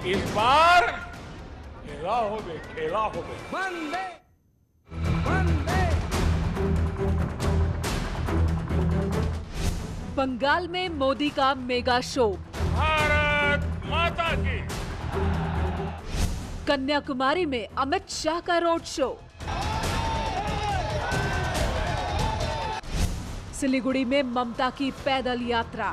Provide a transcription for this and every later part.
इस बार खेला होगे, खेला होगे। वंदे वंदे। बंगाल में मोदी का मेगा शो, भारत माता की। कन्याकुमारी में अमित शाह का रोड शो, सिलीगुड़ी में ममता की पैदल यात्रा,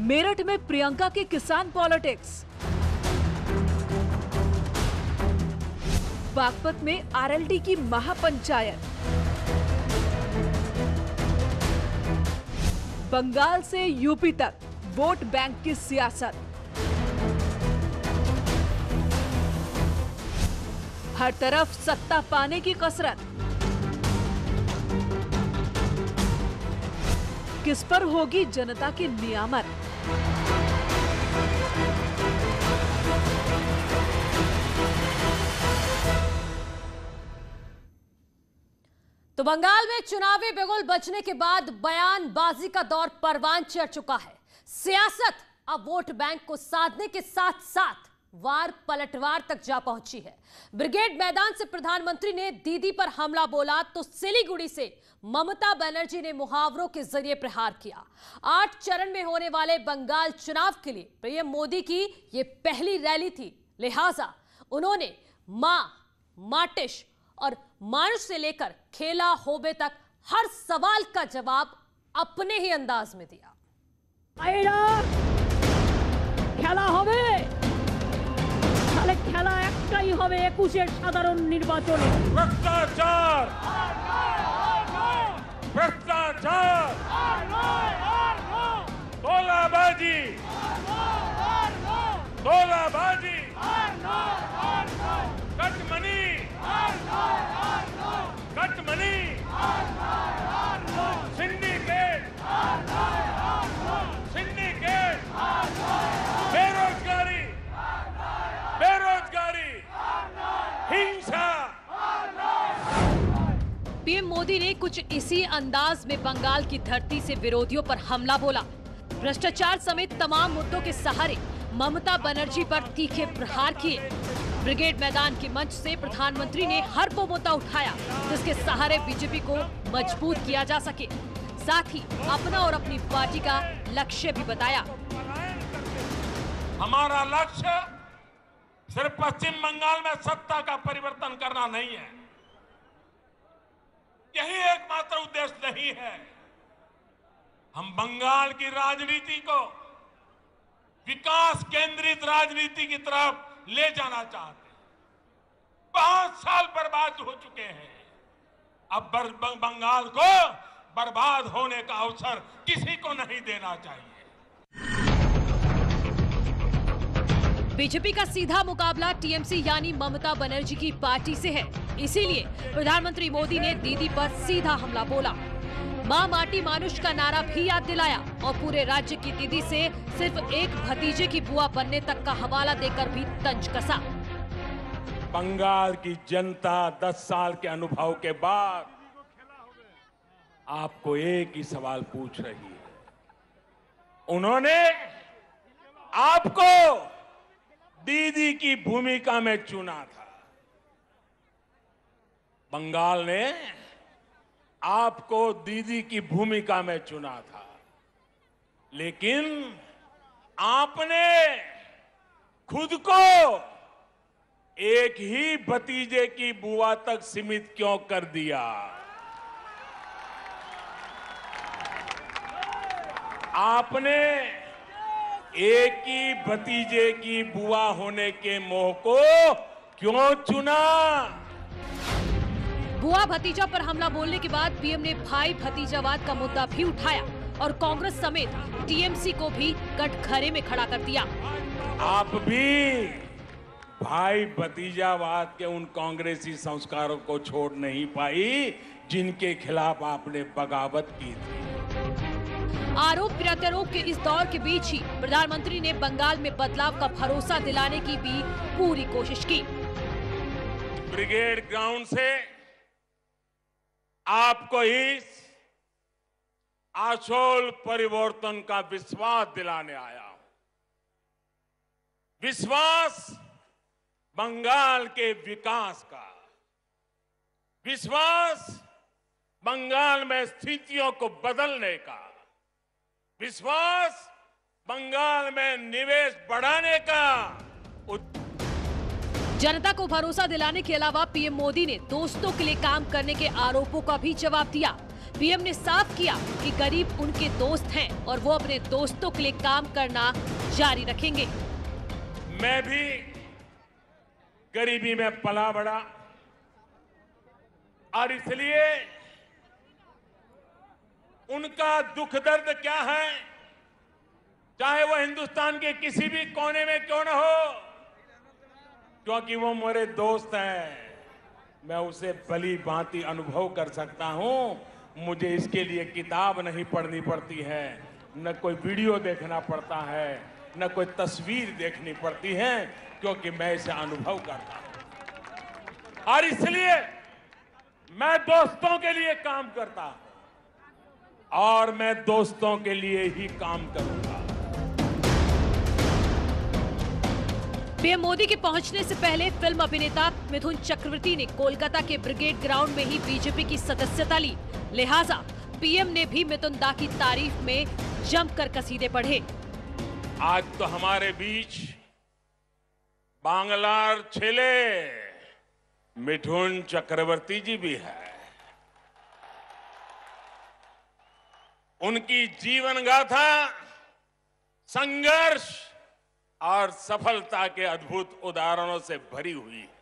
मेरठ में प्रियंका की किसान पॉलिटिक्स, बागपत में आरएलडी की महापंचायत, बंगाल से यूपी तक वोट बैंक की सियासत, हर तरफ सत्ता पाने की कसरत। किस पर होगी जनता की नियामत? तो बंगाल में चुनावी बिगुल बजने के बाद बयानबाजी का दौर परवान चढ़ चुका है। सियासत अब वोट बैंक को साधने के साथ साथ वार पलटवार तक जा पहुंची है। ब्रिगेड मैदान से प्रधानमंत्री ने दीदी पर हमला बोला तो सिलीगुड़ी से ममता बनर्जी ने मुहावरों के जरिए प्रहार किया। 8 चरण में होने वाले बंगाल चुनाव के लिए पीएम मोदी की ये पहली रैली थी, लिहाजा उन्होंने मां, माटिश और मानुष से लेकर खेला होबे तक हर सवाल का जवाब अपने ही अंदाज में दिया। খেলা হবে, তাহলে খেলা একটাই হবে 21-এর সাধারণ নির্বাচনে। भ्रष्टाचार, भ्रष्टाचार, तोलाबाजी, तोलाबाजी, कटमनी, कटमनी, सिंडिकेट, सिंडिकेट, बेरोजगारी, बेरोजगारी, हिंसा। पीएम मोदी ने कुछ इसी अंदाज में बंगाल की धरती से विरोधियों पर हमला बोला। भ्रष्टाचार समेत तमाम मुद्दों के सहारे ममता बनर्जी पर तीखे प्रहार किए। ब्रिगेड मैदान के मंच से प्रधानमंत्री ने हर वो मुद्दा उठाया जिसके सहारे बीजेपी को मजबूत किया जा सके। साथ ही अपना और अपनी पार्टी का लक्ष्य भी बताया। हमारा लक्ष्य सिर्फ पश्चिम बंगाल में सत्ता का परिवर्तन करना नहीं है, यही एकमात्र उद्देश्य नहीं है। हम बंगाल की राजनीति को विकास केंद्रित राजनीति की तरफ ले जाना चाहते हैं। 5 साल बर्बाद हो चुके हैं, अब बंगाल को बर्बाद होने का अवसर किसी को नहीं देना चाहिए। बीजेपी का सीधा मुकाबला टीएमसी यानी ममता बनर्जी की पार्टी से है, इसीलिए प्रधानमंत्री मोदी ने दीदी पर सीधा हमला बोला। मां माटी मानुष का नारा भी याद दिलाया और पूरे राज्य की दीदी से सिर्फ एक भतीजे की बुआ बनने तक का हवाला देकर भी तंज कसा। बंगाल की जनता 10 साल के अनुभव के बाद आपको एक ही सवाल पूछ रही है। उन्होंने आपको दीदी की भूमिका में चुना था, बंगाल ने आपको दीदी की भूमिका में चुना था, लेकिन आपने खुद को एक ही भतीजे की बुआ तक सीमित क्यों कर दिया? आपने एक ही भतीजे की बुआ होने के मोह को क्यों चुना? बुआ भतीजा पर हमला बोलने के बाद पीएम ने भाई भतीजावाद का मुद्दा भी उठाया और कांग्रेस समेत टीएमसी को भी कटघरे में खड़ा कर दिया। आप भी भाई भतीजावाद के उन कांग्रेसी संस्कारों को छोड़ नहीं पाई जिनके खिलाफ आपने बगावत की थी। आरोप प्रत्यारोप के इस दौर के बीच ही प्रधानमंत्री ने बंगाल में बदलाव का भरोसा दिलाने की भी पूरी कोशिश की। ब्रिगेड ग्राउंड से आपको इस आशोल परिवर्तन का विश्वास दिलाने आया हूं। विश्वास बंगाल के विकास का, विश्वास बंगाल में स्थितियों को बदलने का, विश्वास बंगाल में निवेश बढ़ाने का। जनता को भरोसा दिलाने के अलावा पीएम मोदी ने दोस्तों के लिए काम करने के आरोपों का भी जवाब दिया। पीएम ने साफ किया कि गरीब उनके दोस्त हैं और वो अपने दोस्तों के लिए काम करना जारी रखेंगे। मैं भी गरीबी में पला बड़ा और इसलिए उनका दुख दर्द क्या है, चाहे वो हिंदुस्तान के किसी भी कोने में क्यों न हो, क्योंकि वो मेरे दोस्त हैं, मैं उसे भली भांति अनुभव कर सकता हूं। मुझे इसके लिए किताब नहीं पढ़नी पड़ती है, न कोई वीडियो देखना पड़ता है, न कोई तस्वीर देखनी पड़ती है, क्योंकि मैं इसे अनुभव करता हूं। और इसलिए मैं दोस्तों के लिए काम करता हूं और मैं दोस्तों के लिए ही काम करूंगा। पीएम मोदी के पहुंचने से पहले फिल्म अभिनेता मिथुन चक्रवर्ती ने कोलकाता के ब्रिगेड ग्राउंड में ही बीजेपी की सदस्यता ली। लिहाजा पीएम ने भी मिथुन दा की तारीफ में जमकर कसीदे पढ़े। आज तो हमारे बीच बांग्लार छेले मिथुन चक्रवर्ती जी भी है। उनकी जीवन गाथा संघर्ष और सफलता के अद्भुत उदाहरणों से भरी हुई है।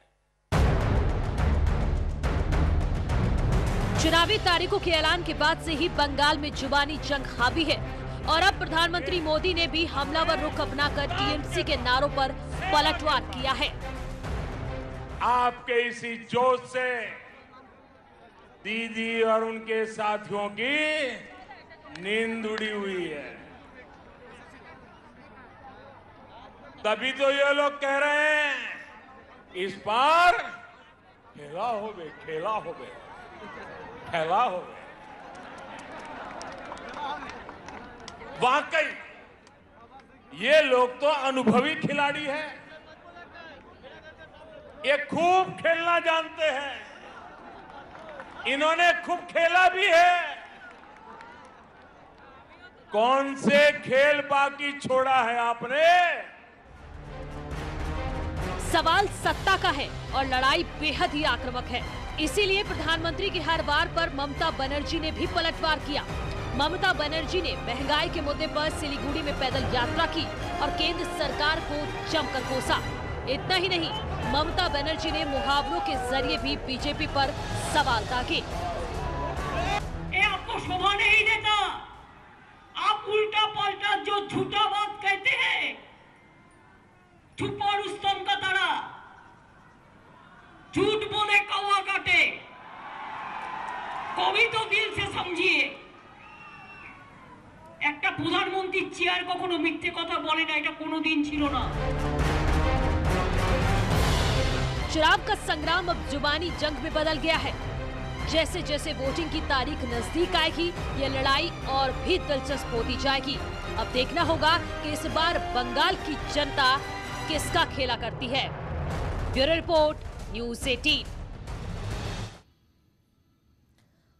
चुनावी तारीखों के ऐलान के बाद से ही बंगाल में जुबानी जंग हावी है और अब प्रधानमंत्री मोदी ने भी हमलावर रुख अपनाकर टीएमसी के नारों पर पलटवार किया है। आपके इसी जोश से दीदी और उनके साथियों की नींद उड़ी हुई है। तभी तो ये लोग कह रहे हैं इस बार खेला होवे, खेला होवे, खेला होवे। वाकई ये लोग तो अनुभवी खिलाड़ी हैं, ये खूब खेलना जानते हैं, इन्होंने खूब खेला भी है। कौन से खेल बाकी छोड़ा है आपने? सवाल सत्ता का है और लड़ाई बेहद ही आक्रामक है। इसीलिए प्रधानमंत्री के हर वार पर ममता बनर्जी ने भी पलटवार किया। ममता बनर्जी ने महंगाई के मुद्दे पर सिलीगुड़ी में पैदल यात्रा की और केंद्र सरकार को जमकर कोसा। इतना ही नहीं, ममता बनर्जी ने मुहावरों के जरिए भी बीजेपी पर सवाल दागे। ये आपको शोभा नहीं देता। आप उल्टा पलटा जो झूठा बात कहते हैं, चुप और स्तंभ का तारा, झूठ बोले कौवा काटे। कभी तो दिल से समझिए, একটা প্রধানমন্ত্রী চেয়ার কখনো মিথ্যে কথা বলে না, এটা কোনোদিন ছিল না। चुनाव का संग्राम अब जुबानी जंग में बदल गया है। जैसे जैसे वोटिंग की तारीख नजदीक आएगी, ये लड़ाई और भी दिलचस्प होती जाएगी। अब देखना होगा कि इस बार बंगाल की जनता किसका खेला करती है। Bureau report, news 18।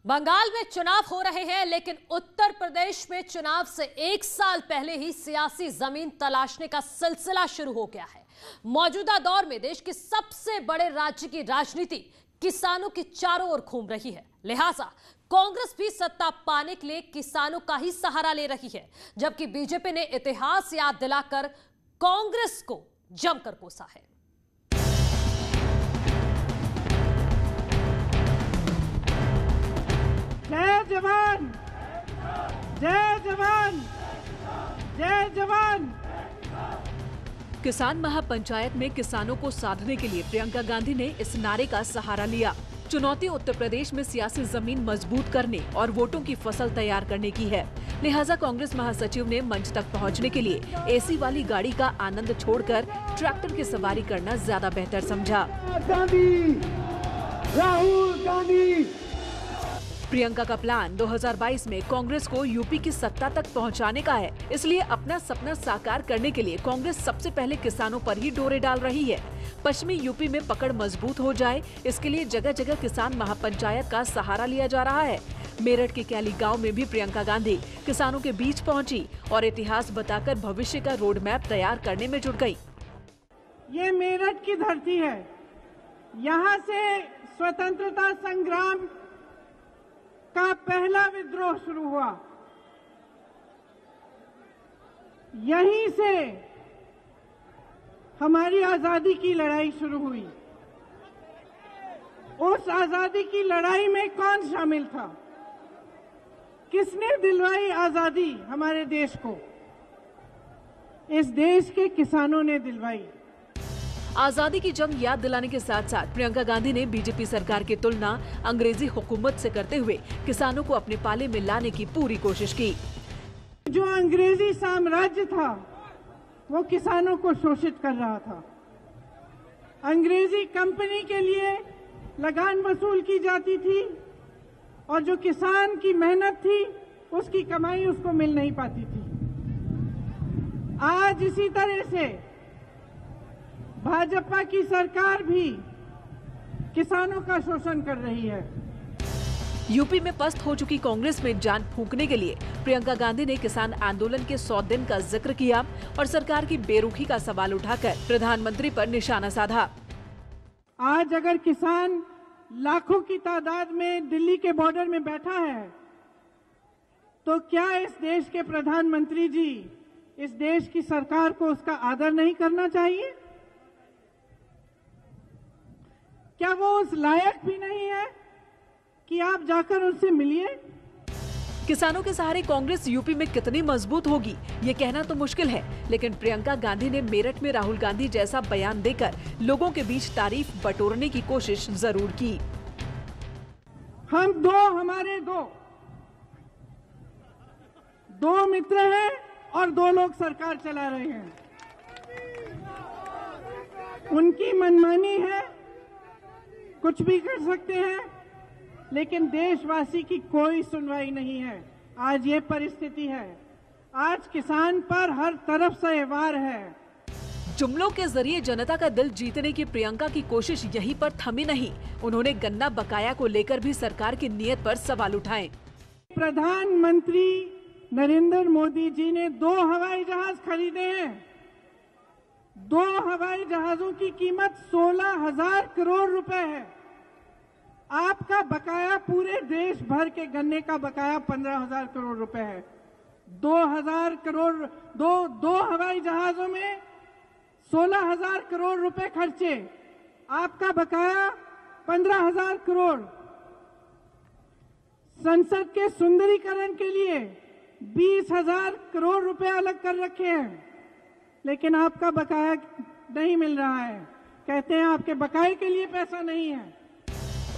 बंगाल में चुनाव हो रहे हैं, लेकिन उत्तर प्रदेश में चुनाव से एक साल पहले ही सियासी जमीन तलाशने का सिलसिला शुरू हो गया है। मौजूदा दौर में देश के सबसे बड़े राज्य की राजनीति किसानों के चारों ओर घूम रही है। लिहाजा कांग्रेस भी सत्ता पाने के लिए किसानों का ही सहारा ले रही है, जबकि बीजेपी ने इतिहास याद दिलाकर कांग्रेस को जमकर कोसा है। जय जवान, जय जवान, जय जवान। किसान महापंचायत में किसानों को साधने के लिए प्रियंका गांधी ने इस नारे का सहारा लिया। चुनौती उत्तर प्रदेश में सियासी जमीन मजबूत करने और वोटों की फसल तैयार करने की है। लिहाजा कांग्रेस महासचिव ने मंच तक पहुंचने के लिए एसी वाली गाड़ी का आनंद छोड़कर ट्रैक्टर की सवारी करना ज्यादा बेहतर समझा। गांधी, राहुल गांधी। प्रियंका का प्लान 2022 में कांग्रेस को यूपी की सत्ता तक पहुंचाने का है। इसलिए अपना सपना साकार करने के लिए कांग्रेस सबसे पहले किसानों पर ही डोरे डाल रही है। पश्चिमी यूपी में पकड़ मजबूत हो जाए, इसके लिए जगह जगह किसान महापंचायत का सहारा लिया जा रहा है। मेरठ के कैली गांव में भी प्रियंका गांधी किसानों के बीच पहुंची और इतिहास बताकर भविष्य का रोड मैप तैयार करने में जुट गई। ये मेरठ की धरती है। यहाँ से स्वतंत्रता संग्राम का पहला विद्रोह शुरू हुआ। यहीं से हमारी आजादी की लड़ाई शुरू हुई। उस आजादी की लड़ाई में कौन शामिल था? किसने दिलवाई आजादी हमारे देश को? इस देश के किसानों ने दिलवाई। आजादी की जंग याद दिलाने के साथ साथ प्रियंका गांधी ने बीजेपी सरकार की तुलना अंग्रेजी हुकूमत से करते हुए किसानों को अपने पाले में लाने की पूरी कोशिश की। जो अंग्रेजी साम्राज्य था वो किसानों को शोषित कर रहा था। अंग्रेजी कंपनी के लिए लगान वसूल की जाती थी और जो किसान की मेहनत थी उसकी कमाई उसको मिल नहीं पाती थी। आज इसी तरह से भाजपा की सरकार भी किसानों का शोषण कर रही है। यूपी में पस्त हो चुकी कांग्रेस में जान फूंकने के लिए प्रियंका गांधी ने किसान आंदोलन के 100 दिन का जिक्र किया और सरकार की बेरुखी का सवाल उठाकर प्रधानमंत्री पर निशाना साधा। आज अगर किसान लाखों की तादाद में दिल्ली के बॉर्डर में बैठा है तो क्या इस देश के प्रधानमंत्री जी, इस देश की सरकार को उसका आदर नहीं करना चाहिए? क्या वो उस लायक भी नहीं है कि आप जाकर उनसे मिलिए? किसानों के सहारे कांग्रेस यूपी में कितनी मजबूत होगी ये कहना तो मुश्किल है, लेकिन प्रियंका गांधी ने मेरठ में राहुल गांधी जैसा बयान देकर लोगों के बीच तारीफ बटोरने की कोशिश जरूर की। हम हमारे दो मित्र हैं और 2 लोग सरकार चला रहे हैं। उनकी मनमानी है, कुछ भी कर सकते हैं, लेकिन देशवासी की कोई सुनवाई नहीं है। आज ये परिस्थिति है। आज किसान पर हर तरफ से वार है। जुमलों के जरिए जनता का दिल जीतने की प्रियंका की कोशिश यहीं पर थमी नहीं। उन्होंने गन्ना बकाया को लेकर भी सरकार की नीयत पर सवाल उठाए। प्रधानमंत्री नरेंद्र मोदी जी ने 2 हवाई जहाज खरीदे हैं। 2 हवाई जहाजों की कीमत 16,000 करोड़ रुपए है। आपका बकाया पूरे देश भर के गन्ने का बकाया 15,000 करोड़ रुपए है। 2,000 करोड़ दो हवाई जहाजों में 16,000 करोड़ रुपए खर्चे, आपका बकाया 15,000 करोड़। संसद के सुंदरीकरण के लिए 20,000 करोड़ रुपए अलग कर रखे हैं, लेकिन आपका बकाया नहीं मिल रहा है। कहते हैं आपके बकाये के लिए पैसा नहीं है।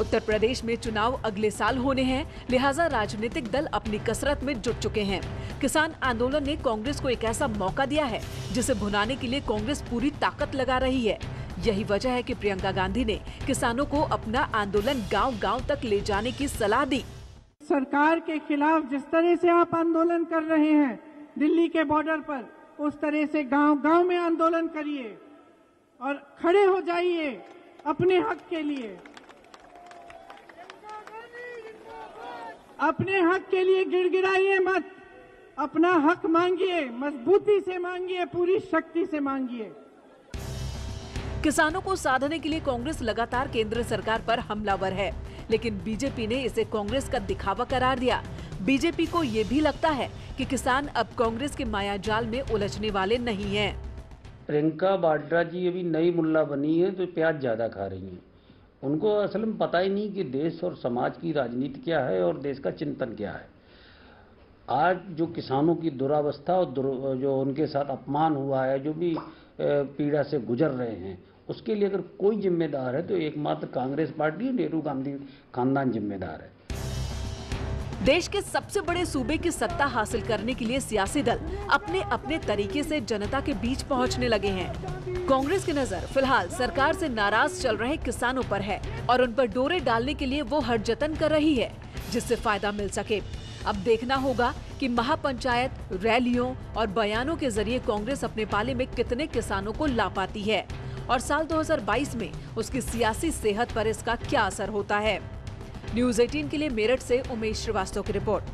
उत्तर प्रदेश में चुनाव अगले साल होने हैं, लिहाजा राजनीतिक दल अपनी कसरत में जुट चुके हैं। किसान आंदोलन ने कांग्रेस को एक ऐसा मौका दिया है जिसे भुनाने के लिए कांग्रेस पूरी ताकत लगा रही है। यही वजह है कि प्रियंका गांधी ने किसानों को अपना आंदोलन गांव-गांव तक ले जाने की सलाह दी। सरकार के खिलाफ जिस तरह से आप आंदोलन कर रहे हैं दिल्ली के बॉर्डर पर, उस तरह से गांव-गांव में आंदोलन करिए और खड़े हो जाइए अपने हक के लिए। अपने हक के लिए गिड़गिड़ाइए मत, अपना हक मांगिए, मजबूती से मांगिए, पूरी शक्ति से मांगिए। किसानों को साधने के लिए कांग्रेस लगातार केंद्र सरकार पर हमलावर है, लेकिन बीजेपी ने इसे कांग्रेस का दिखावा करार दिया। बीजेपी को ये भी लगता है कि किसान अब कांग्रेस के मायाजाल में उलझने वाले नहीं हैं। प्रियंका वाड्रा जी अभी नई मुल्ला बनी है तो प्याज ज्यादा खा रही हैं। उनको असल में पता ही नहीं कि देश और समाज की राजनीति क्या है और देश का चिंतन क्या है। आज जो किसानों की दुरावस्था और जो उनके साथ अपमान हुआ है, जो भी पीड़ा से गुजर रहे हैं, उसके लिए अगर कोई जिम्मेदार है तो एकमात्र कांग्रेस पार्टी, नेहरू गांधी खानदान जिम्मेदार है। देश के सबसे बड़े सूबे की सत्ता हासिल करने के लिए सियासी दल अपने अपने तरीके से जनता के बीच पहुंचने लगे हैं। कांग्रेस की नजर फिलहाल सरकार से नाराज चल रहे किसानों पर है और उन पर डोरे डालने के लिए वो हर जतन कर रही है। जिससे फायदा मिल सके। अब देखना होगा कि महापंचायत, रैलियों और बयानों के जरिए कांग्रेस अपने पाले में कितने किसानों को ला पाती है और साल 2022 में उसकी सियासी सेहत पर इसका क्या असर होता है। न्यूज़ 18 के लिए मेरठ से उमेश श्रीवास्तव की रिपोर्ट।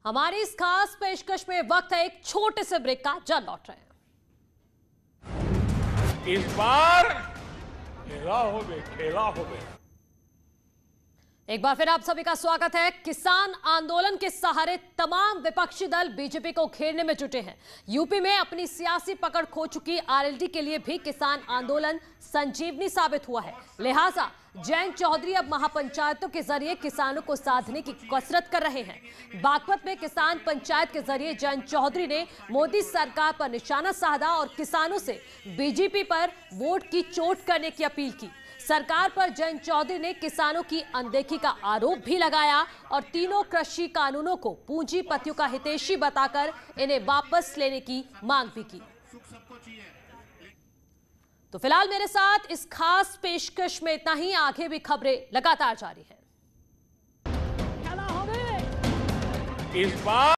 हमारी इस खास पेशकश में वक्त है एक छोटे से ब्रेक का। जल्द लौट रहे हैं। इस बार खेला हो गए। एक बार फिर आप सभी का स्वागत है। किसान आंदोलन के सहारे तमाम विपक्षी दल बीजेपी को घेरने में जुटे हैं। यूपी में अपनी सियासी पकड़ खो चुकी आरएलडी के लिए भी किसान आंदोलन संजीवनी साबित हुआ है। लिहाजा जयंत चौधरी अब महापंचायतों के जरिए किसानों को साधने की कसरत कर रहे हैं। बागपत में किसान पंचायत के जरिए जयंत चौधरी ने मोदी सरकार पर निशाना साधा और किसानों से बीजेपी पर वोट की चोट करने की अपील की। सरकार पर जयंत चौधरी ने किसानों की अनदेखी का आरोप भी लगाया और तीनों कृषि कानूनों को पूंजीपतियों का हितैषी बताकर इन्हें वापस लेने की मांग भी की। तो फिलहाल मेरे साथ इस खास पेशकश में इतना ही। आगे भी खबरें लगातार जारी हैं। इस बार